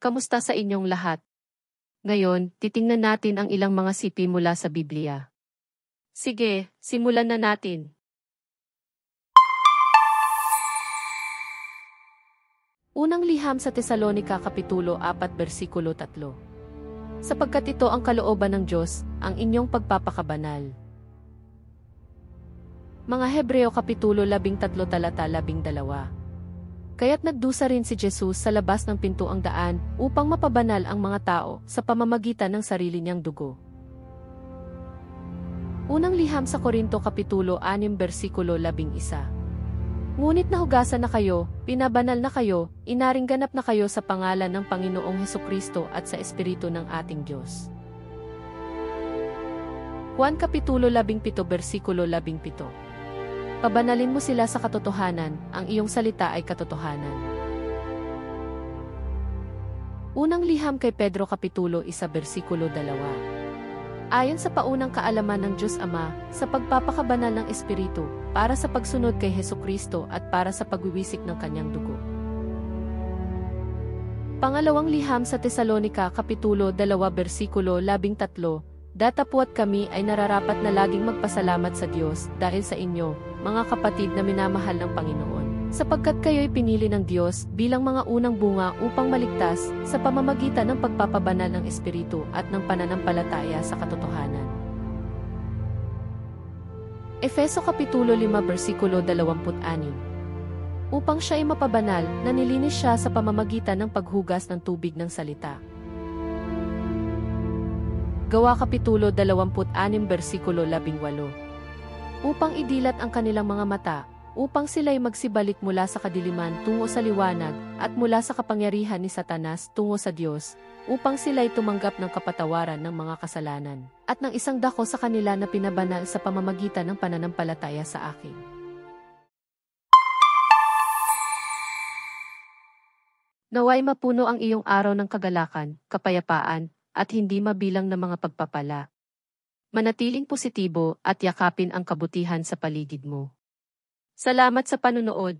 kamusta sa inyong lahat? Ngayon, titingnan natin ang ilang mga sipi mula sa Biblia. Sige, simulan na natin. Unang liham sa Tesalonika Kapitulo 4 versikulo 3. Sapagkat ito ang kalooban ng Diyos, ang inyong pagpapakabanal. Mga Hebreo Kapitulo 13 talata 12. Kaya't nagdusa rin si Jesus sa labas ng pintuang daan upang mapabanal ang mga tao sa pamamagitan ng sarili niyang dugo. Unang liham sa Korinto Kapitulo 6 versikulo 11. Ngunit nahugasan na kayo, pinabanal na kayo, inaring ganap na kayo sa pangalan ng Panginoong Hesukristo at sa Espiritu ng ating Diyos. Juan Kapitulo 17 versikulo 17. Pabanalin mo sila sa katotohanan, ang iyong salita ay katotohanan. Unang liham kay Pedro Kapitulo 1 versikulo 2. Ayon sa paunang kaalaman ng Diyos Ama, sa pagpapakabanal ng Espiritu, para sa pagsunod kay Hesukristo at para sa pagwiwisik ng kanyang dugo. Pangalawang liham sa Tesalonika Kapitulo 2 versikulo 13. Datapwat kami ay nararapat na laging magpasalamat sa Diyos dahil sa inyo, mga kapatid na minamahal ng Panginoon, sapagkat kayo'y pinili ng Diyos bilang mga unang bunga upang maligtas sa pamamagitan ng pagpapabanal ng Espiritu at ng pananampalataya sa katotohanan. Efeso Kapitulo 5 versikulo 26. Upang siya ay mapabanal, nanilinis siya sa pamamagitan ng paghugas ng tubig ng salita. Gawa Kapitulo 26 versikulo 18. Upang idilat ang kanilang mga mata, upang sila'y magsibalik mula sa kadiliman tungo sa liwanag, at mula sa kapangyarihan ni Satanas tungo sa Diyos, upang sila'y tumanggap ng kapatawaran ng mga kasalanan, at ng isang dako sa kanila na pinabanal sa pamamagitan ng pananampalataya sa akin. Naway mapuno ang iyong araw ng kagalakan, kapayapaan, at hindi mabilang na mga pagpapala. Manatiling positibo at yakapin ang kabutihan sa paligid mo. Salamat sa panunood.